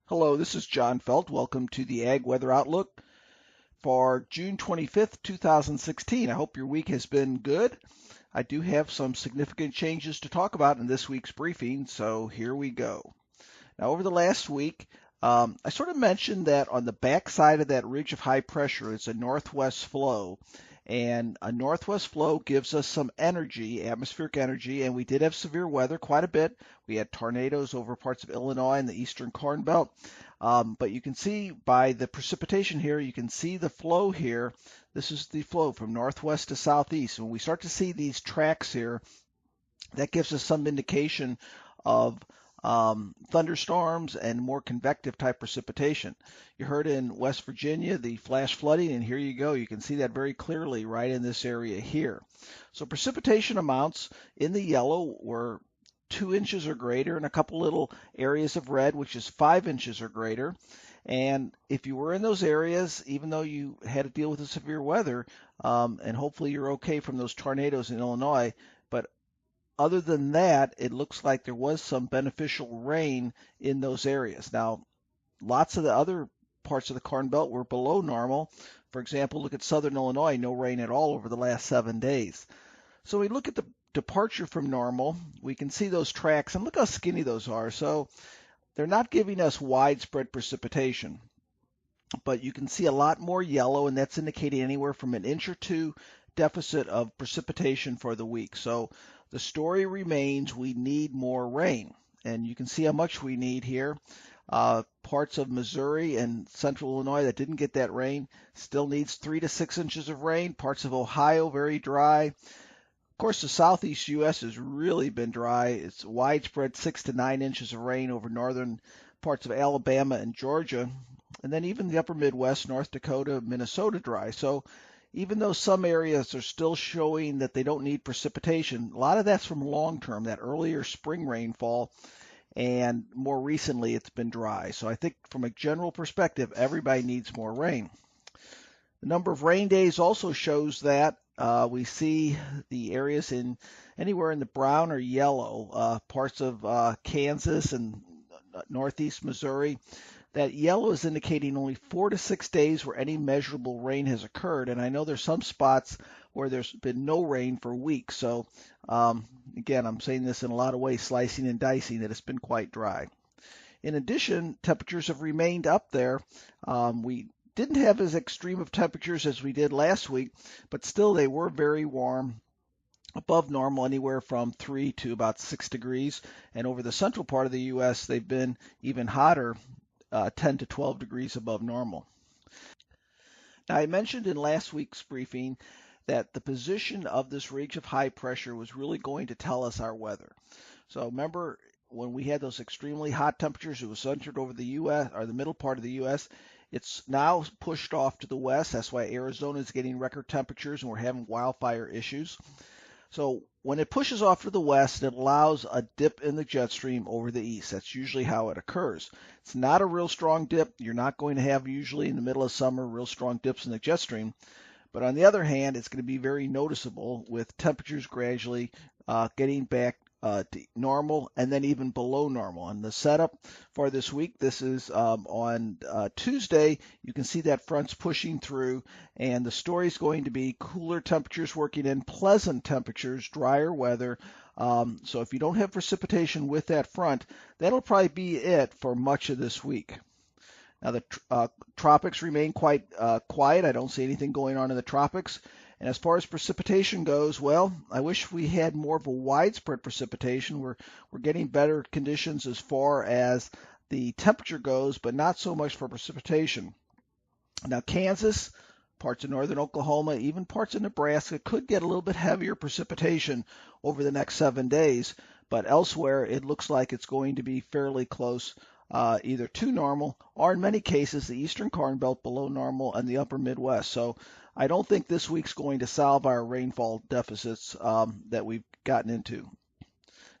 Hello, this is John Felt. Welcome to the Ag Weather Outlook for June 25th, 2016. I hope your week has been good. I do have some significant changes to talk about in this week's briefing, so here we go. Now, over the last week, I sort of mentioned that on the backside of that ridge of high pressure is a northwest flow. And a northwest flow gives us some energy, atmospheric energy, and we did have severe weather quite a bit. We had tornadoes over parts of Illinois and the eastern Corn Belt. But you can see by the precipitation here, you can see the flow here. This is the flow from northwest to southeast. When we start to see these tracks here, that gives us some indication of thunderstorms and more convective type precipitation. You heard in West Virginia the flash flooding, and here you go. You can see that very clearly right in this area here. So precipitation amounts in the yellow were 2 inches or greater, and a couple little areas of red, which is 5 inches or greater. And if you were in those areas, even though you had to deal with the severe weather, and hopefully you're okay from those tornadoes in Illinois, but other than that, it looks like there was some beneficial rain in those areas. Now, lots of the other parts of the Corn Belt were below normal. For example, look at southern Illinois, no rain at all over the last 7 days. So we look at the departure from normal, we can see those tracks, and look how skinny those are. So they're not giving us widespread precipitation, but you can see a lot more yellow, and that's indicating anywhere from an inch or two deficit of precipitation for the week. So the story remains we need more rain, and you can see how much we need here. Parts of Missouri and central Illinois that didn't get that rain still needs 3 to 6 inches of rain. Parts of Ohio very dry. Of course, the southeast U.S. has really been dry. It's widespread 6 to 9 inches of rain over northern parts of Alabama and Georgia, and then even the upper Midwest, North Dakota, Minnesota dry. So even though some areas are still showing that they don't need precipitation, a lot of that's from long term, that earlier spring rainfall, and more recently it's been dry. So I think from a general perspective, everybody needs more rain. The number of rain days also shows that. We see the areas in anywhere in the brown or yellow, parts of Kansas and northeast Missouri. That yellow is indicating only 4 to 6 days where any measurable rain has occurred. And I know there's some spots where there's been no rain for weeks. So again, I'm saying this in a lot of ways, slicing and dicing, that it's been quite dry. In addition, temperatures have remained up there. We didn't have as extreme of temperatures as we did last week, but still they were very warm, above normal, anywhere from 3 to about 6 degrees. And over the central part of the U.S., they've been even hotter, 10 to 12 degrees above normal. Now, I mentioned in last week's briefing that the position of this ridge of high pressure was really going to tell us our weather. So remember, when we had those extremely hot temperatures, it was centered over the U.S. or the middle part of the U.S. It's now pushed off to the west. That's why Arizona is getting record temperatures and we're having wildfire issues. So when it pushes off to the west, it allows a dip in the jet stream over the east. That's usually how it occurs. It's not a real strong dip. You're not going to have usually in the middle of summer real strong dips in the jet stream. But on the other hand, it's going to be very noticeable with temperatures gradually getting back to normal and then even below normal. And the setup for this week, this is on Tuesday. You can see that front's pushing through, and the story is going to be cooler temperatures working in, pleasant temperatures, drier weather. So if you don't have precipitation with that front, that'll probably be it for much of this week. Now the tropics remain quite quiet. I don't see anything going on in the tropics. And as far as precipitation goes, well, I wish we had more of a widespread precipitation. We're getting better conditions as far as the temperature goes, but not so much for precipitation. Now, Kansas, parts of northern Oklahoma, even parts of Nebraska could get a little bit heavier precipitation over the next 7 days, but elsewhere it looks like it's going to be fairly close either to normal or in many cases the eastern Corn Belt below normal and the upper Midwest. So I don't think this week's going to solve our rainfall deficits that we've gotten into.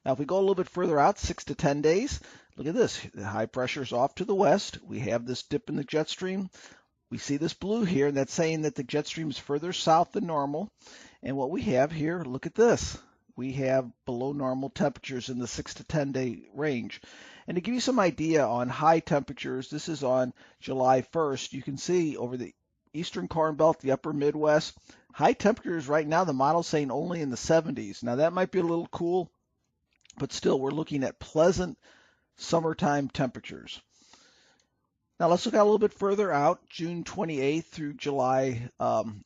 Now, if we go a little bit further out, 6 to 10 days, look at this. The high pressure is off to the west. We have this dip in the jet stream. We see this blue here, and that's saying that the jet stream is further south than normal. And what we have here, look at this. We have below normal temperatures in the 6 to 10 day range. And to give you some idea on high temperatures, this is on July 1st. You can see over the eastern Corn Belt, the upper Midwest, high temperatures right now, the model's saying only in the 70s. Now that might be a little cool, but still we're looking at pleasant summertime temperatures. Now let's look out a little bit further out, June 28th through July,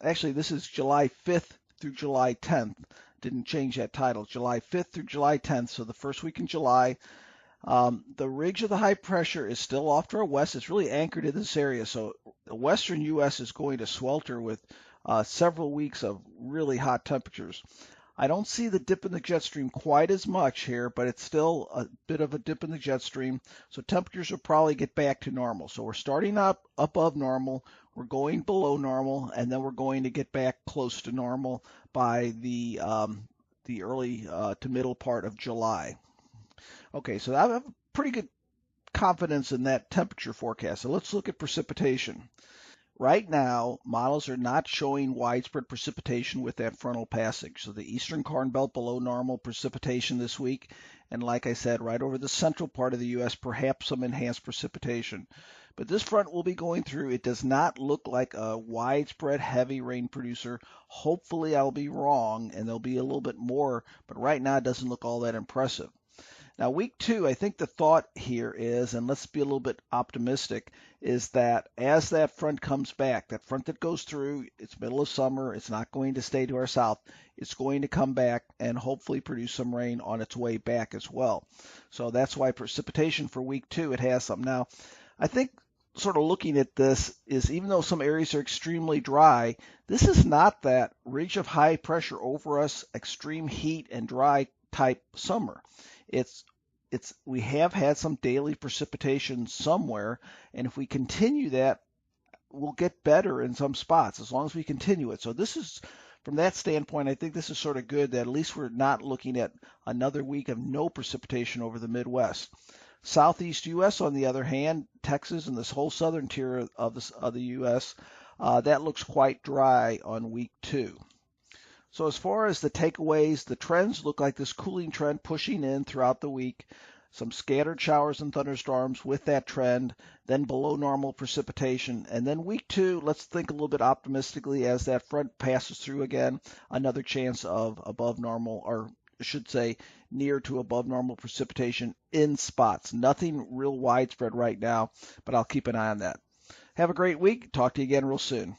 actually this is July 5th through July 10th. Didn't change that title, July 5th through July 10th, so the first week in July. The ridge of the high pressure is still off to our west. It's really anchored in this area, so the western U.S. is going to swelter with several weeks of really hot temperatures. I don't see the dip in the jet stream quite as much here, but it's still a bit of a dip in the jet stream, so temperatures will probably get back to normal. So we're starting up above normal, we're going below normal, and then we're going to get back close to normal by the early to middle part of July. Okay, so I have pretty good confidence in that temperature forecast. So let's look at precipitation. Right now, models are not showing widespread precipitation with that frontal passage. So the eastern Corn Belt below normal precipitation this week, and like I said, right over the central part of the U.S., perhaps some enhanced precipitation. But this front will be going through. It does not look like a widespread heavy rain producer. Hopefully I'll be wrong and there'll be a little bit more, but right now it doesn't look all that impressive. Now, week 2, I think the thought here is, and let's be a little bit optimistic, is that as that front comes back, that front that goes through, it's middle of summer, it's not going to stay to our south, it's going to come back and hopefully produce some rain on its way back as well. So that's why precipitation for week 2, it has some. Now, I think sort of looking at this is even though some areas are extremely dry, this is not that ridge of high pressure over us, extreme heat and dry type summer. We have had some daily precipitation somewhere, and if we continue that, we'll get better in some spots as long as we continue it. So this is, from that standpoint, I think this is sort of good that at least we're not looking at another week of no precipitation over the Midwest. Southeast U.S., on the other hand, Texas and this whole southern tier of the U.S., that looks quite dry on week 2. So as far as the takeaways, the trends look like this cooling trend pushing in throughout the week. Some scattered showers and thunderstorms with that trend, then below normal precipitation. And then week 2, let's think a little bit optimistically as that front passes through again, another chance of above normal, or I should say near to above normal precipitation in spots. Nothing real widespread right now, but I'll keep an eye on that. Have a great week. Talk to you again real soon.